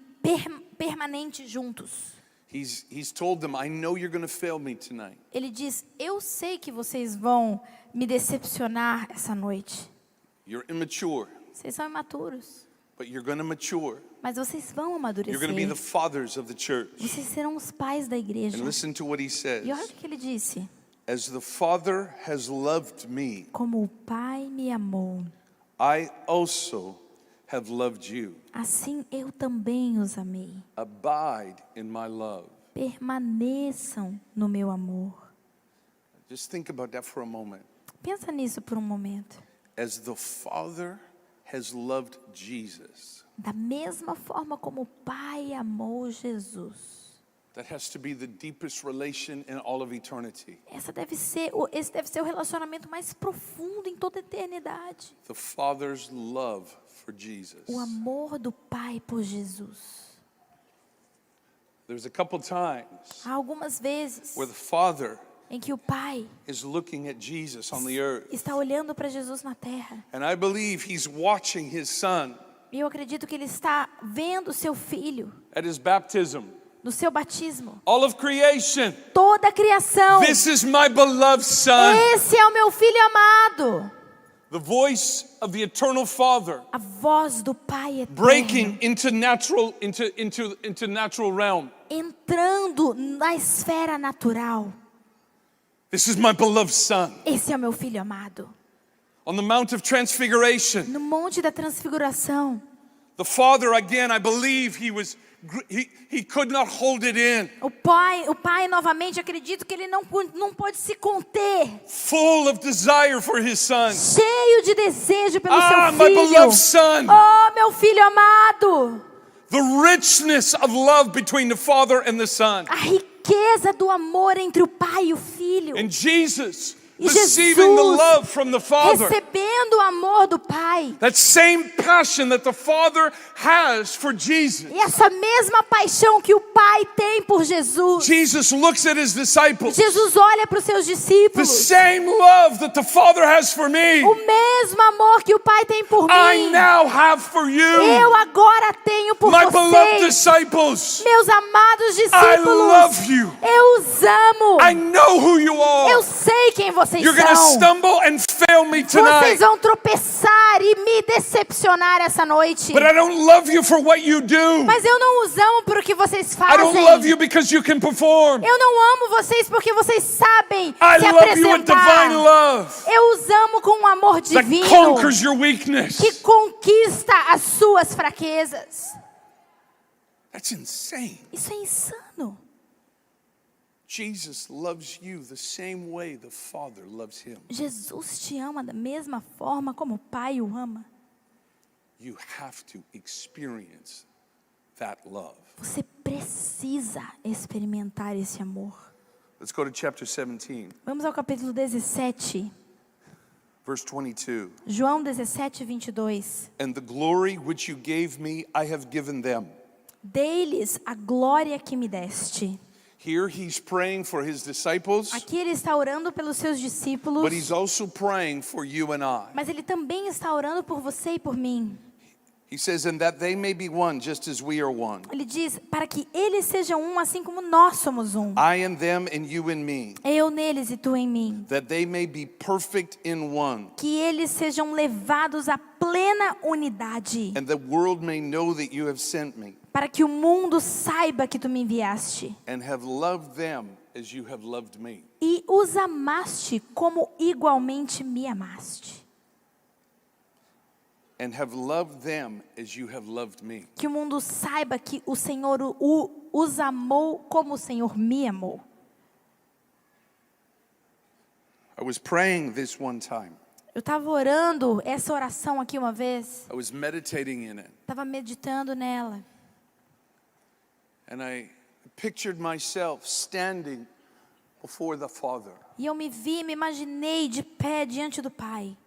permanente juntos. He's told them, I know you're going to fail me tonight. Ele diz, eu sei que vocês vão me decepcionar essa noite. You're immature, Vocês são imaturos, but you're going to mature. mas vocês vão You're amadurecer. going to be the fathers of the church. Vocês serão os pais da igreja. And listen to what he says. E olha o que ele disse. As the Father has loved me, Como o Pai me amou, I also have loved you. assim eu também os amei. Abide in my love. Permaneçam no meu amor. Just think about that for a moment. Pensa nisso por um momento. As the Father has loved Jesus, Da mesma forma como o Pai amou Jesus. that has to be the deepest relation in all of eternity. Esse deve ser o relacionamento mais profundo em toda a eternidade. The Father's love for Jesus. O amor do Pai por Jesus. There's a couple times Há algumas vezes where the Father em que o Pai is looking at Jesus on the earth. está olhando para Jesus na terra. And I believe he's watching his son E eu acredito que ele está vendo o seu filho at his baptism. no seu batismo. All of creation. Toda a criação. This is my beloved son. Esse é o meu filho amado. The voice of the eternal Father A voz do Pai eterno. breaking into natural realm. Entrando na esfera natural. This is my beloved son. Esse é o meu filho amado. On the Mount of Transfiguration, No Monte da Transfiguração. the Father again, I believe he could not hold it in. O pai novamente, acredito que ele não pôde se conter. Full of desire for his son. Cheio de desejo pelo Ah, seu my filho. beloved son. Oh, meu filho amado. The richness of love between the Father and the Son. A riqueza do amor entre o Pai e o Filho. And Jesus E receiving the Jesus love from the Father. recebendo o amor do Pai. That same passion that the Father has for Jesus. E essa mesma paixão que o Pai tem por Jesus. Jesus looks at his disciples. Jesus olha para os seus The discípulos. same love that the Father has for me, O mesmo amor que o Pai tem por I mim. now have for you. Eu agora tenho por My beloved vocês. disciples, Meus amados I discípulos. love you. Eu os amo. I know who you Eu are. sei quem vocês You're going to são. stumble and fail me Vocês tonight. vão tropeçar e me decepcionar essa noite. But I don't love you for what you do. Mas eu não os amo por o que vocês I don't fazem. love you because you can perform. Eu não amo vocês porque vocês sabem I se love you with divine apresentar. love Eu os amo com um amor that divino conquers your weakness. que conquista as suas fraquezas. That's insane. Isso é insano. Jesus loves you the same way the Father loves him. Jesus te ama da mesma forma como o Pai o ama. You have to experience that love. Você precisa experimentar esse amor. Let's go to chapter 17, Vamos ao capítulo 17, verse 22. João 17, 22. And the glory which you gave me, I have given them. Dei-lhes a glória que me deste. Here he's praying for his disciples, Aqui ele está orando pelos seus discípulos, but he's also praying for you and I. mas ele também está orando por você e por mim. He says, and that they may be one, just as we are one. Ele diz, para que eles sejam um, assim como nós somos um. I in them and you in me. Eu neles e tu em mim. That they may be perfect in one. Que eles sejam levados à plena unidade. And the world may know that you have sent me. Para que o mundo saiba que tu me enviaste. And have loved them as you have loved me. E os amaste como igualmente me amaste. And have loved them as you have loved me. Que o mundo saiba que o Senhor os amou como o Senhor me amou. I was praying this one time. Eu estava orando essa oração aqui uma vez. I was meditating in it. Estava meditando nela. And I pictured myself standing before the Father. E eu me imaginei de pé diante do Pai.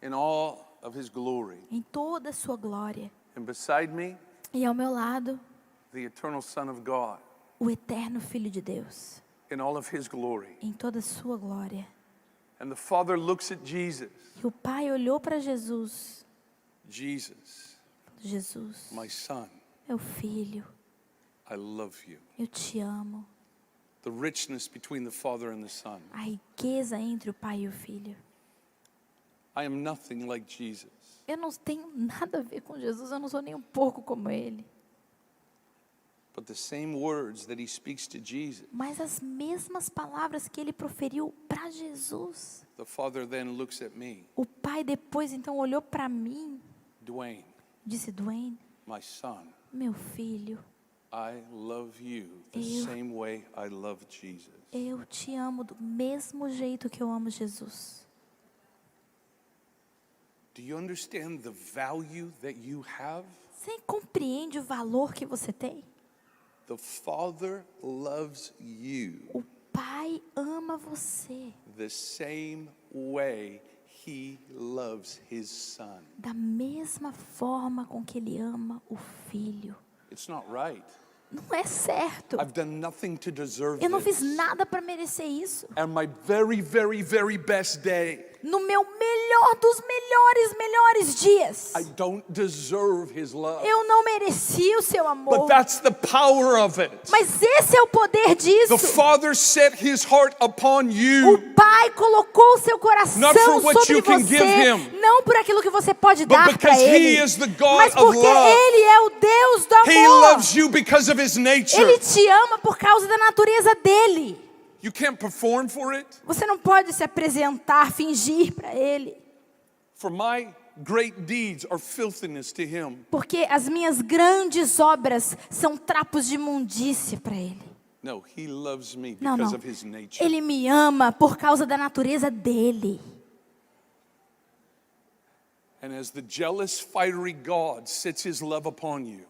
In all of his glory. Em toda a sua glória. And beside me, E ao meu lado, the eternal Son of God. o eterno Filho de Deus. In all of his glory. Em toda a sua glória. And the Father looks at Jesus. E o Pai olhou para Jesus. Jesus, Jesus, my son, meu filho, I love you. eu te amo. The richness between the Father and the Son. A riqueza entre o Pai e o Filho. I am nothing like Jesus. Eu não tenho nada a ver com Jesus, eu não sou nem um pouco como Ele. But the same words that he speaks to Jesus, Mas as mesmas palavras que Ele proferiu para Jesus, the Father then looks at me, o Pai depois então olhou para mim, Dwayne, disse, Dwayne, my son, meu filho, I love you the Eu- same way I love Jesus. eu te amo do mesmo jeito que eu amo Jesus. Do you understand the value that you have? Você compreende o valor que você tem? The Father loves you O Pai ama você the same way he loves his son. da mesma forma com que Ele ama o Filho. It's not right. Não é certo. I've done nothing to deserve Eu não fiz this. nada para merecer isso. And my very, very, very best day, No meu melhor dos melhores dias, I don't deserve his love. eu não mereci o seu amor. But that's the power of it. Mas esse é o poder disso. The Father set his heart upon O you, Pai colocou o seu coração Not for what sobre you can give você, him, não por aquilo que você pode but dar para because Ele, he is the God mas of porque love. Ele é o Deus do He amor. loves you because of his nature. Ele te ama por causa da natureza dele. You can't perform for it. Você não pode se apresentar, fingir para Ele. For my great deeds are filthiness to him. Porque as minhas grandes obras são trapos de imundícia para Ele. No, he loves me Não, because não. of his nature. Ele me ama por causa da natureza dele. And as the jealous, fiery God sets his love upon you,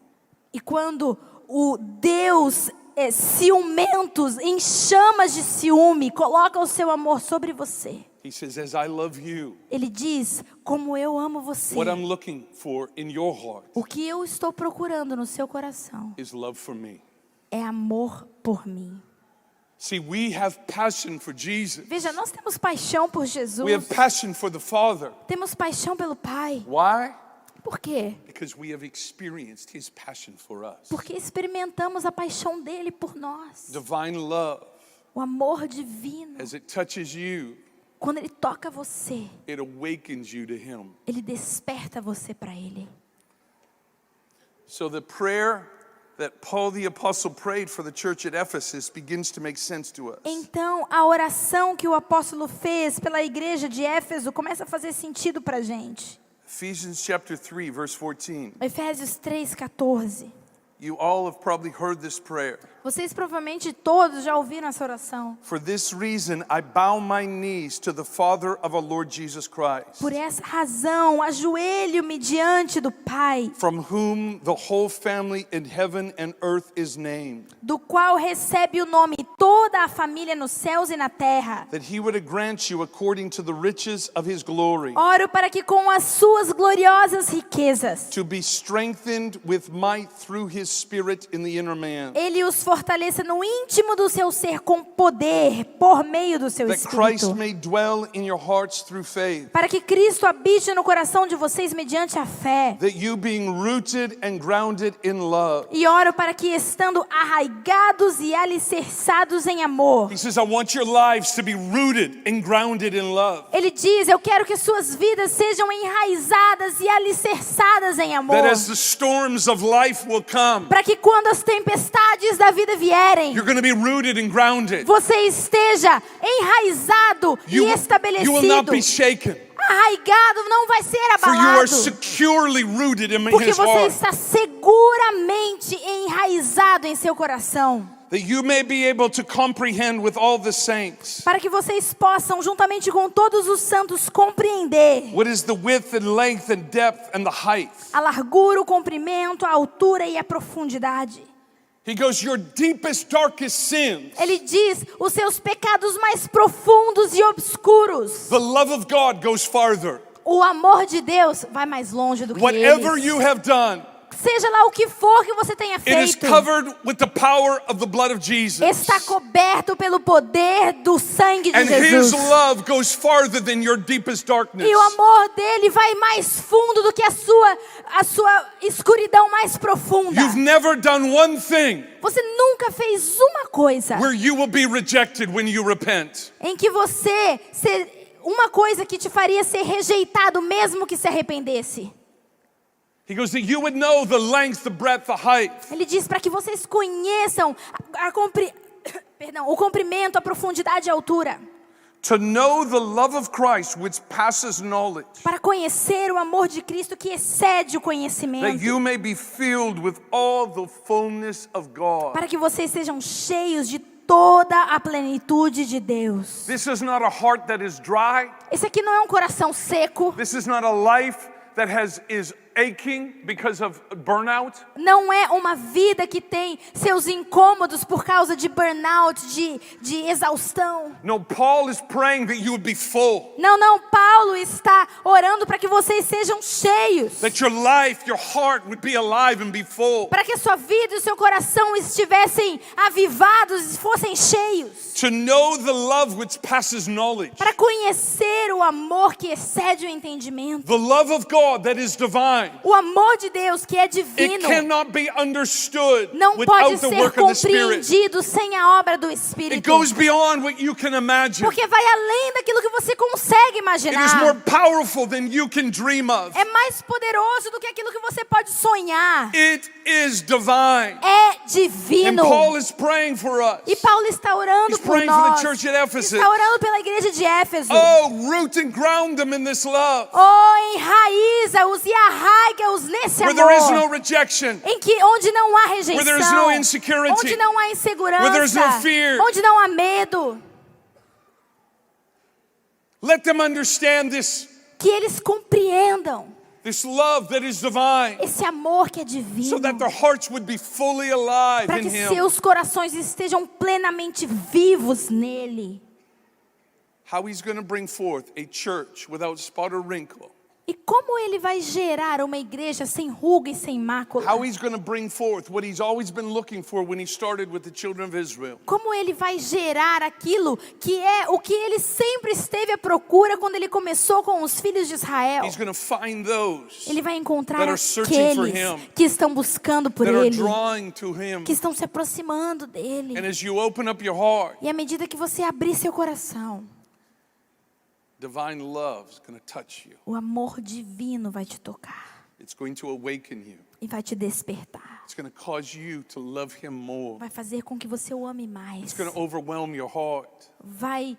E quando o Deus ciumentos, em chamas de ciúme, coloca o seu amor sobre você, he says, as I love you, Ele diz, como eu amo você, what I'm looking for in your heart o que eu estou procurando no seu coração is love for me. é amor por mim. See, we have passion for Jesus. Veja, nós temos paixão por Jesus, We have passion for the Father. temos paixão pelo Pai. Why? Por quê? Because we have experienced his passion for us. Porque experimentamos a paixão dele por nós. Divine love, O amor divino, as it touches you, quando ele toca você, it awakens you to him. ele desperta você para ele. So the prayer that Paul the Apostle prayed for the church at Ephesus begins to make sense to us. Então, a oração que o apóstolo fez pela igreja de Éfeso começa a fazer sentido para a gente. Ephesians chapter 3, verse 14. Efésios 3:14. You all have probably heard this prayer. Vocês provavelmente todos já ouviram essa oração. For this reason, I bow my knees to the Father of our Lord Jesus Christ, Por essa razão, ajoelho-me diante do Pai, from whom the whole family in heaven and earth is named, do qual recebe o nome toda a família nos céus e na terra. that he would grant you according to the riches of his glory, Oro para que com as suas gloriosas riquezas, to be strengthened with might through his Spirit in the inner man, Ele os fortaleça no íntimo do seu ser com poder, por meio do seu that Christ Espírito. may dwell in your hearts through faith, Para que Cristo habite no coração de vocês mediante a fé. that you being rooted and grounded in love. E oro para que, estando arraigados e alicerçados em amor. He says, I want your lives to be rooted and grounded in love. Ele diz, eu quero que suas vidas sejam enraizadas e alicerçadas em amor. That as the storms of life will come, Para que quando as tempestades da vida vierem, you're going to be rooted and grounded. você esteja enraizado e You will not estabelecido. be shaken, Arraigado, não vai ser for you are abalado. securely rooted in Porque his você heart, está seguramente enraizado em seu coração. that you may be able to comprehend with all the saints Para que vocês possam, juntamente com todos os santos, compreender what is the width and length and depth and the height. a largura, o comprimento, a altura e a profundidade. He goes, your deepest, darkest sins, Ele diz, os seus pecados mais profundos e obscuros. the love of God goes farther. O amor de Deus vai mais longe do que Whatever eles. you have done, Seja lá o que for que você tenha it is feito, covered with the power of the blood of Jesus. está coberto pelo poder do sangue de And Jesus. his love goes farther than your deepest darkness. E o amor dele vai mais fundo do que a sua escuridão mais profunda. You've never done one thing Você nunca fez uma coisa where you will be rejected when you repent. em que uma coisa que te faria ser rejeitado mesmo que se arrependesse. He goes that you would know the length, the breadth, the height. Ele diz para que vocês conheçam o comprimento, a profundidade e a altura. To know the love of Christ which passes knowledge, Para conhecer o amor de Cristo que excede o that conhecimento. you may be filled with all the fullness of God. Para que vocês sejam cheios de toda a plenitude de Deus. This is not a heart that is dry. Esse aqui não é um coração seco. This is not a life that is aching because of burnout. Não é uma vida que tem seus incômodos por causa de burnout, de exaustão. No, Paul is praying that you would be full. Não, Paulo está orando para que vocês sejam cheios. That your life, your heart would be alive and be full. Para que a sua vida e o seu coração estivessem avivados e fossem cheios. To know the love which passes knowledge. Para conhecer o amor que excede o entendimento. The love of God that is divine. O amor de Deus que é It divino. cannot be understood Não without pode the ser work of the Spirit. compreendido sem a obra do It Espírito. goes beyond what you can imagine. Porque vai além daquilo que você consegue It is more imaginar. powerful than you can dream of. É mais poderoso do que aquilo que você pode sonhar. It is divine. É And divino. Paul is praying for us. E Paulo está orando He's por praying for nós. the church at Ephesus. Está orando pela igreja de Éfeso. Oh, root and ground them in this love. Oh, enraiza-os e arraiga-os nesse Where there is no amor. rejection. Onde não há Where there is rejeição. no insecurity. Onde não há Where there is insegurança. no fear. Onde não há medo. Let them understand this. Que eles compreendam This love that is divine. Esse amor que é So divino. that their hearts would be fully alive Para in que Him. seus corações estejam plenamente vivos nele. How He's going to bring forth a church without spot or wrinkle. E como ele vai gerar uma igreja sem ruga e sem mácula? How He's going to bring forth what He's always been looking for when He started with the children of Israel. Como ele vai gerar aquilo que é o que ele sempre esteve à procura quando ele começou com os filhos de Israel? He's going to find those Ele vai encontrar that are searching for aqueles him, que estão buscando por that are ele, drawing to Him. que estão se aproximando dele. And as you open up your heart, E à medida que você abrir seu coração, divine love is going to touch you. o amor divino vai te tocar It's going to awaken you. e vai te despertar. It's going to cause you to love Him more. Vai fazer com que você o ame It's mais. going to overwhelm your heart. Vai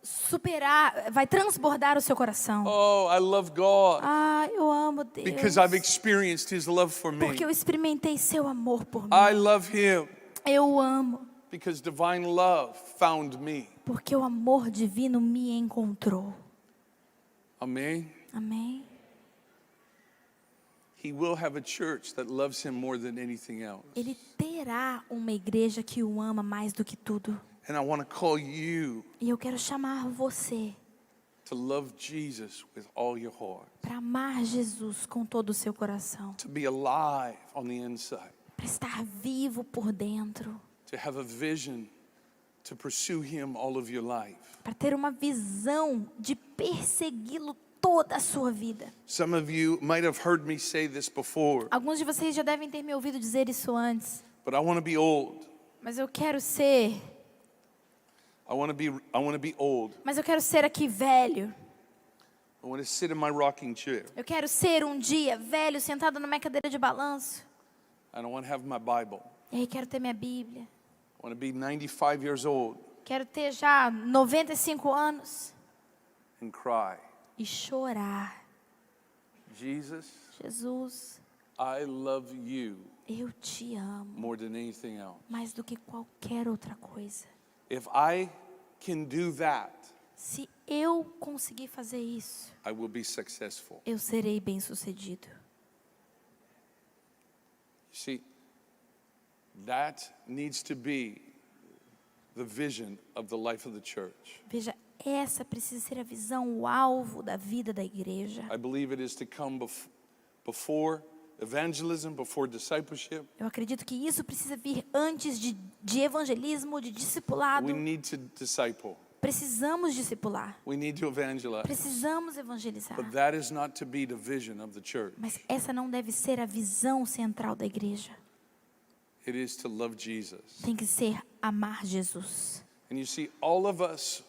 superar, vai transbordar o seu coração. Oh, I love God Ah, eu amo Deus. because I've experienced His love for me. Porque eu experimentei seu amor por mim. I love Him Eu o amo. because divine love found me. Porque o amor divino me encontrou. Amen. Amém? He will have a church that loves Him more than anything else. Ele terá uma igreja que o ama mais do que tudo. And I want to call you E eu quero chamar você to love Jesus with all your heart, para amar Jesus com todo o seu coração. to be alive on the inside, Para estar vivo por dentro. to have a vision to pursue Him all of your life. Para ter uma visão de persegui-lo toda a sua vida. Some of you might have heard me say this before, Alguns de vocês já devem ter me ouvido dizer isso antes. but I want to be old. Mas eu quero ser. I want to be old. Mas eu quero ser aqui velho. I want to sit in my rocking chair. Eu quero ser um dia velho, sentado na minha cadeira de balanço. I don't want to have my Bible. E aí quero ter minha Bíblia. I want to be 95 years old Quero ter já 95 anos and cry. e chorar. Jesus, Jesus, I love you eu te amo more than anything else. mais do que qualquer outra coisa. If I can do that, Se eu conseguir fazer isso, I will be successful. eu serei bem-sucedido. You see, that needs to be the vision of the life of the church. Veja, essa precisa ser a visão, o alvo da vida da igreja. I believe it is to come before evangelism, before discipleship. Eu acredito que isso precisa vir antes de evangelismo, de discipulado. We need to disciple. Precisamos discipular. We need to evangelize. Precisamos evangelizar. But that is not to be the vision of the church. Mas essa não deve ser a visão central da igreja. It is to love Jesus. Tem que ser amar Jesus. And you see, all of us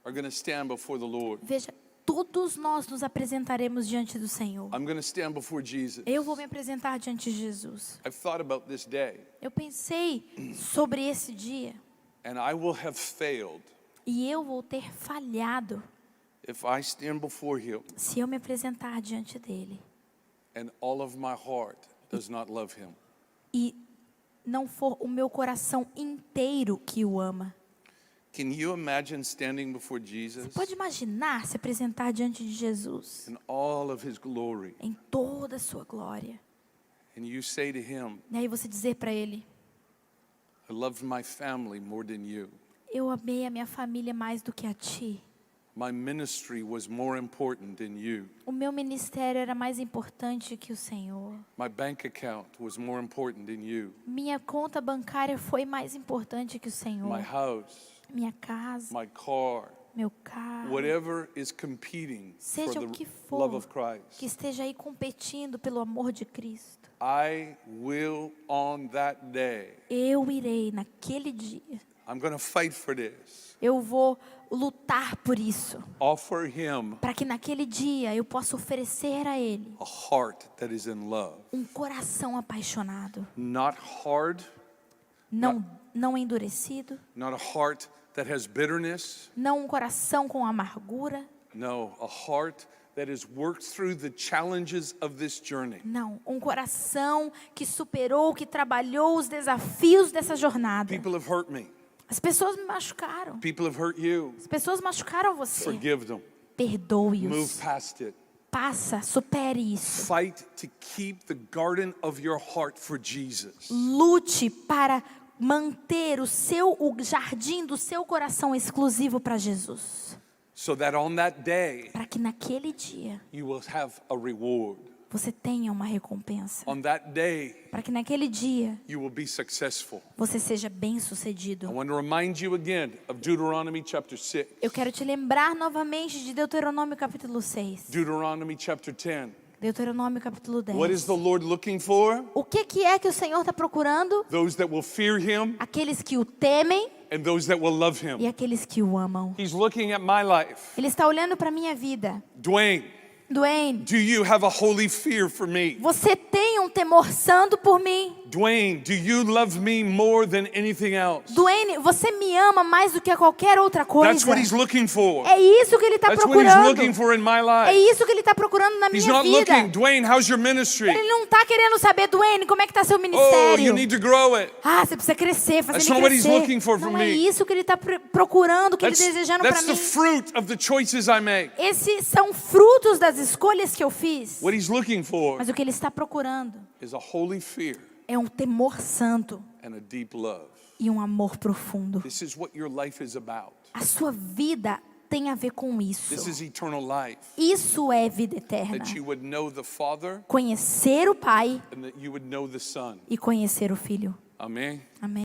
are going to stand before the Lord. Veja, todos nós nos apresentaremos diante do Senhor. I'm going to stand before Jesus. Eu vou me apresentar diante de Jesus. I've thought about this day, Eu pensei sobre esse dia and I will have failed e eu vou ter falhado if I stand before Him se eu me apresentar diante dele and all of my heart does not love Him. e não for o meu coração inteiro que o ama. Can you imagine standing before Jesus Pode imaginar se apresentar diante de Jesus in all of His glory, em toda a sua glória. and you say to Him, E aí você dizer para ele: I love my family more than you. eu amei a minha família mais do que a ti. My ministry was more important than you. O meu ministério era mais importante que o Senhor. My bank account was more important than you. Minha conta bancária foi mais importante que o Senhor. My house, Minha casa, my car, meu carro, whatever is competing for seja o que the love for of Christ. que esteja aí competindo pelo amor de Cristo. I will on that day. Eu irei naquele dia. I'm going to fight for this. Eu vou lutar por isso. Offer Him Para que naquele dia eu possa oferecer a Ele a heart that is in love. um coração apaixonado. Not hard, Não endurecido. not a heart that has bitterness. Não um coração com amargura. No, a heart that has worked through the challenges of this journey. Não, um coração que superou, que trabalhou os desafios dessa jornada. People have hurt me. As pessoas me machucaram. People have hurt you. As pessoas machucaram você. Forgive them. Move Perdoe-os. past it. ultrapassa, supere isso. Fight to keep the garden of your heart for Jesus. Lute para manter o jardim do seu coração exclusivo para Jesus. So that on that day, Para que naquele dia you will have a reward. você tenha uma recompensa. On that day, Para que naquele dia you will be successful. você seja I bem-sucedido. want to remind you again of Deuteronomy chapter 6, Eu quero te lembrar novamente de Deuteronômio capítulo 6. Deuteronomy chapter 10. Deuteronômio capítulo What is 10. the Lord looking for? O que é que o Senhor está procurando? Those that will fear him Aqueles que o temem and those that will love e him. aqueles que o amam. He's looking at my life. Ele está olhando para a minha vida. Dwayne, Dwayne, do you have a holy fear for me? você tem um temor santo por mim? Dwayne, do you love me more than anything else? Dwayne, você me ama mais do que a qualquer outra coisa? That's what he's looking for. É isso que ele está That's what he's procurando. looking for in my É life. isso que ele está procurando na He's minha not vida. looking, Dwayne, how's your ministry? Ele não está querendo saber, Dwayne, como é que está seu Oh, ministério? you need to grow it. Ah, você precisa crescer, fazer That's ele not what he's crescer. looking for from Não é me. isso que ele está procurando, que ele desejando para That's the mim. fruit of the choices I make. Esses são frutos das escolhas que eu fiz. What he's looking for Mas o que ele está procurando is a holy fear é um temor santo and a deep love. e um amor profundo. This is what your life is about. A sua vida tem a ver com This isso. is eternal life. Isso é vida eterna. That you would know the Father Conhecer o Pai and that you would know the Son. e conhecer o Filho. Amen. Amém.